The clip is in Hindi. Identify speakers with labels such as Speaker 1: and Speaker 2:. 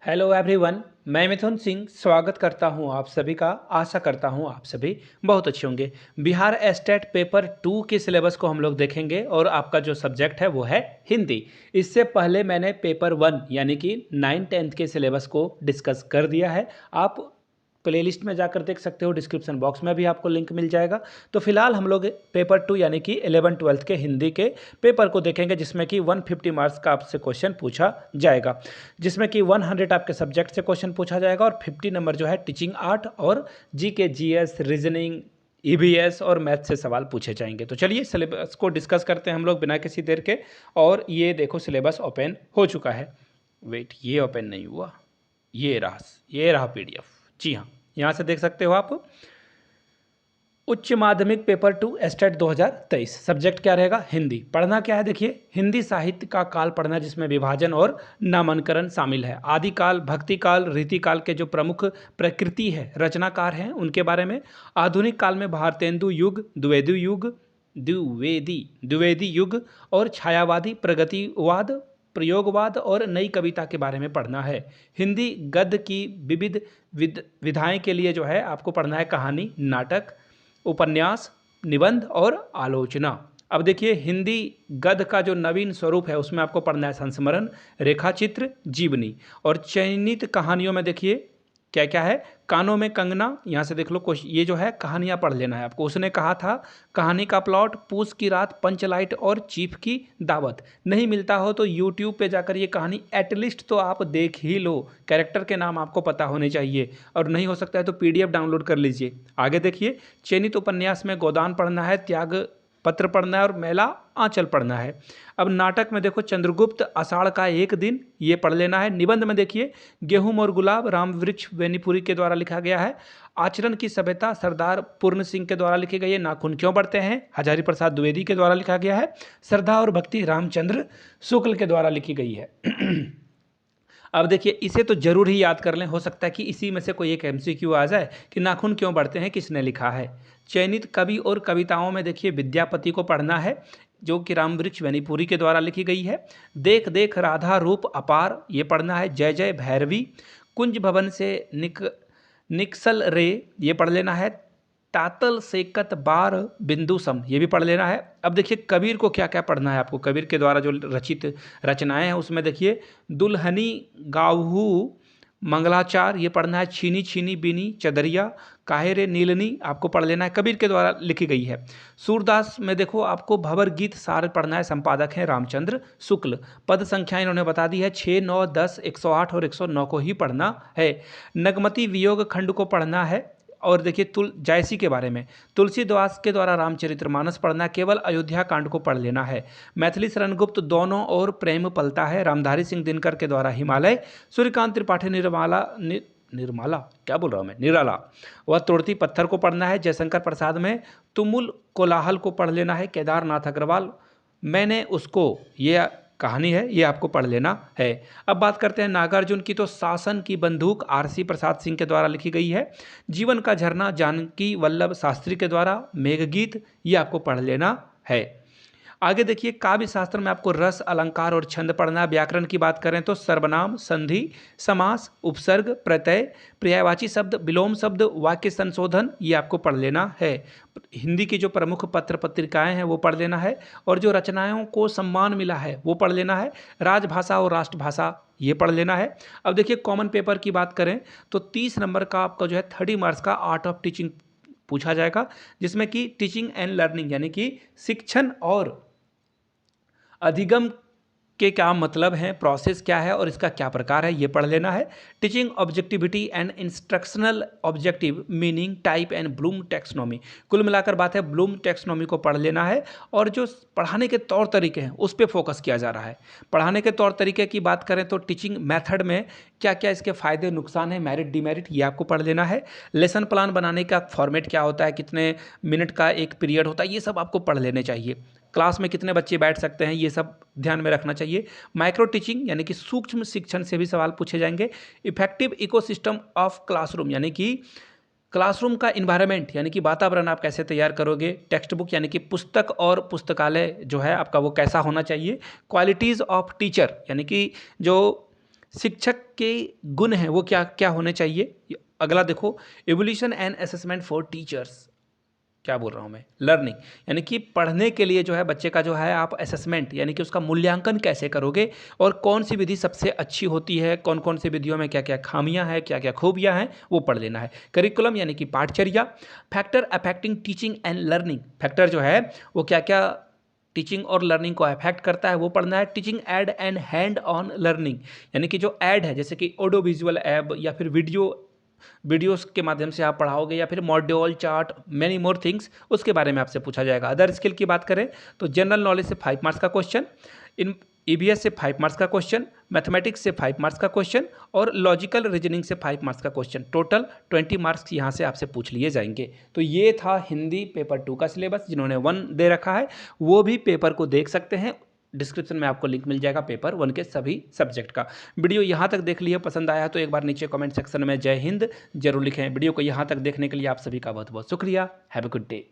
Speaker 1: हेलो एवरीवन, मैं मिथुन सिंह स्वागत करता हूं आप सभी का। आशा करता हूं आप सभी बहुत अच्छे होंगे। बिहार स्टेट पेपर 2 के सिलेबस को हम लोग देखेंगे और आपका जो सब्जेक्ट है वो है हिंदी। इससे पहले मैंने पेपर 1 यानी कि 9th-10th के सिलेबस को डिस्कस कर दिया है। आप प्लेलिस्ट में जाकर देख सकते हो, डिस्क्रिप्शन बॉक्स में भी आपको लिंक मिल जाएगा। तो फिलहाल हम लोग पेपर 2 यानी कि 11th-12th के हिंदी के पेपर को देखेंगे, जिसमें कि 150 मार्क्स का आपसे क्वेश्चन पूछा जाएगा, जिसमें कि 100 आपके सब्जेक्ट से क्वेश्चन पूछा जाएगा और 50 नंबर जो है टीचिंग आर्ट और जीके, जीएस, रीजनिंग, ईवीएस और मैथ से सवाल पूछे जाएंगे। तो चलिए सिलेबस को डिस्कस करते हैं हम लोग बिना किसी देर के। और ये देखो सिलेबस ओपन हो चुका है। वेट, ये ओपन नहीं हुआ, ये रहा पीडीएफ। जी हाँ, यहाँ से देख सकते हो आप। उच्च माध्यमिक पेपर 2 स्टेट 2023। सब्जेक्ट क्या रहेगा? हिंदी। पढ़ना क्या है? देखिए, हिंदी साहित्य का काल पढ़ना, जिसमें विभाजन और नामांकन शामिल है। आदिकाल, भक्तिकाल, रीतिकाल के जो प्रमुख प्रकृति है, रचनाकार हैं, उनके बारे में। आधुनिक काल में भारतेंदु युग, द्विवेदी युग और छायावादी, प्रगतिवाद, प्रयोगवाद और नई कविता के बारे में पढ़ना है। हिंदी गद्य की विविध विधाएं के लिए जो है आपको पढ़ना है कहानी, नाटक, उपन्यास, निबंध और आलोचना। अब देखिए, हिंदी गद्य का जो नवीन स्वरूप है उसमें आपको पढ़ना है संस्मरण, रेखाचित्र, जीवनी। और चयनित कहानियों में देखिए क्या क्या है। कानों में कंगना, यहाँ से देख लो, ये जो है कहानियाँ पढ़ लेना है आपको। उसने कहा था, कहानी का प्लॉट, पूस की रात, पंचलाइट और चीफ की दावत। नहीं मिलता हो तो यूट्यूब पे जाकर ये कहानी एटलीस्ट तो आप देख ही लो। कैरेक्टर के नाम आपको पता होने चाहिए, और नहीं हो सकता है तो पीडीएफ डाउनलोड कर लीजिए। आगे देखिए, चयनित उपन्यास में गोदान पढ़ना है, त्याग पत्र पढ़ना है और मेला आंचल पढ़ना है। अब नाटक में देखो, चंद्रगुप्त, आषाढ़ का एक दिन, ये पढ़ लेना है। निबंध में देखिए, गेहूं और गुलाब, राम वृक्ष बेनीपुरी के द्वारा लिखा गया है। आचरण की सभ्यता, सरदार पूर्ण सिंह के द्वारा लिखी गई है। नाखून क्यों बढ़ते हैं, हजारी प्रसाद द्विवेदी के द्वारा लिखा गया है। श्रद्धा और भक्ति, रामचंद्र शुक्ल के द्वारा लिखी गई है। अब देखिए, इसे तो जरूर ही याद कर लें। हो सकता है कि इसी में से कोई एक एमसीक्यू आ जाए कि नाखून क्यों बढ़ते हैं किसने लिखा है। चयनित कवि और कविताओं में देखिए, विद्यापति को पढ़ना है, जो कि राम वृक्ष बेनीपुरी के द्वारा लिखी गई है। देख देख राधा रूप अपार, ये पढ़ना है। जय जय भैरवी, कुंज भवन से निकसल रे, ये पढ़ लेना है। तातल सेकत बार बिंदु सम, ये भी पढ़ लेना है। अब देखिए, कबीर को क्या क्या पढ़ना है आपको। कबीर के द्वारा जो रचित रचनाएं हैं उसमें देखिए, दुल्हनी गावहू मंगलाचार, ये पढ़ना है। छीनी छीनी बीनी चदरिया, काहे रे नीलनी, आपको पढ़ लेना है, कबीर के द्वारा लिखी गई है। सूरदास में देखो, आपको भंवर गीत सार पढ़ना है, संपादक हैं रामचंद्र शुक्ल। पद संख्या इन्होंने बता दी है, 6, 9, 10, 108 और 109 को ही पढ़ना है। नगमती वियोग खंड को पढ़ना है। और देखिए, जायसी के बारे में, तुलसीदास के द्वारा रामचरितमानस पढ़ना, केवल अयोध्या कांड को पढ़ लेना है। मैथिली शरणगुप्त, दोनों और प्रेम पलता है, रामधारी सिंह दिनकर के द्वारा हिमालय। सूर्यकांत त्रिपाठी निर्मला क्या बोल रहा हूँ मैं, निराला, वह तोड़ती पत्थर को पढ़ना है। जयशंकर प्रसाद में तुमुल कोलाहल को पढ़ लेना है। केदारनाथ अग्रवाल, मैंने उसको, ये कहानी है, ये आपको पढ़ लेना है। अब बात करते हैं नागार्जुन की, तो शासन की बंदूक आरसी प्रसाद सिंह के द्वारा लिखी गई है। जीवन का झरना, जानकी वल्लभ शास्त्री के द्वारा। मेघगीत, ये आपको पढ़ लेना है। आगे देखिए, काव्य शास्त्र में आपको रस, अलंकार और छंद पढ़ना है। व्याकरण की बात करें तो सर्वनाम, संधि, समास, उपसर्ग, प्रत्यय, पर्यायवाची शब्द, विलोम शब्द, वाक्य संशोधन, ये आपको पढ़ लेना है। हिंदी की जो प्रमुख पत्र पत्रिकाएं हैं वो पढ़ लेना है, और जो रचनाओं को सम्मान मिला है वो पढ़ लेना है। राजभाषा और राष्ट्रभाषा, ये पढ़ लेना है। अब देखिए, कॉमन पेपर की बात करें तो 30 नंबर का आपका जो है 30 मार्क्स का आर्ट ऑफ टीचिंग पूछा जाएगा, जिसमें कि टीचिंग एंड लर्निंग यानी कि शिक्षण और अधिगम के क्या मतलब हैं, प्रोसेस क्या है और इसका क्या प्रकार है, ये पढ़ लेना है। Teaching objectivity and instructional objective, meaning, type and Bloom taxonomy. कुल मिलाकर बात है, ब्लूम टेक्सोनॉमी को पढ़ लेना है। और जो पढ़ाने के तौर तरीके हैं उस पर फोकस किया जा रहा है। पढ़ाने के तौर तरीके की बात करें तो टीचिंग मेथड में क्या क्या इसके फायदे नुकसान हैं, मेरिट डिमेरिट, ये आपको पढ़ लेना है। लेसन प्लान बनाने का फॉर्मेट क्या होता है, कितने मिनट का एक पीरियड होता है, ये सब आपको पढ़ लेने चाहिए। क्लास में कितने बच्चे बैठ सकते हैं, ये सब ध्यान में रखना चाहिए। माइक्रो टीचिंग यानी कि सूक्ष्म शिक्षण से भी सवाल पूछे जाएंगे। इफेक्टिव इकोसिस्टम ऑफ क्लासरूम यानी कि क्लासरूम का इन्वायरमेंट यानी कि वातावरण आप कैसे तैयार करोगे। टेक्स्ट बुक यानी कि पुस्तक और पुस्तकालय जो है आपका वो कैसा होना चाहिए। क्वालिटीज़ ऑफ टीचर यानी कि जो शिक्षक के गुण हैं वो क्या क्या होने चाहिए। अगला देखो, evolution and assessment for teachers, क्या बोल रहा हूँ मैं, लर्निंग, यानी कि पढ़ने के लिए जो है बच्चे का जो है आप असेसमेंट यानी कि उसका मूल्यांकन कैसे करोगे और कौन सी विधि सबसे अच्छी होती है, कौन कौन सी विधियों में क्या क्या खामियां हैं, क्या क्या खूबियां हैं, वो पढ़ लेना है। करिकुलम यानी कि पाठचर्या। Factor affecting teaching and learning, factor जो है वो क्या क्या टीचिंग और लर्निंग को अफेक्ट करता है वो पढ़ना है। Teaching add and hand on learning, यानी कि जो ऐड है जैसे कि ऑडियो विजुअल ऐप या फिर वीडियोस के माध्यम से आप पढ़ाओगे या फिर module chart many more things, उसके बारे में आपसे पूछा जाएगा। अदर स्किल की बात करें तो जनरल नॉलेज से 5 मार्क्स का क्वेश्चन, इन ईवीएस से 5 मार्क्स का क्वेश्चन, मैथमेटिक्स से 5 मार्क्स का क्वेश्चन और लॉजिकल रीजनिंग से 5 मार्क्स का क्वेश्चन, टोटल 20 मार्क्स यहाँ से आपसे पूछ लिए जाएंगे। तो ये था हिंदी पेपर 2 का सिलेबस। जिन्होंने 1 दे रखा है वो भी पेपर को देख सकते हैं, डिस्क्रिप्शन में आपको लिंक मिल जाएगा पेपर 1 के सभी सब्जेक्ट का। वीडियो यहाँ तक देख लिया, पसंद आया तो एक बार नीचे कमेंट सेक्शन में जय हिंद जरूर लिखें। वीडियो को यहाँ तक देखने के लिए आप सभी का बहुत बहुत शुक्रिया। Have a good day.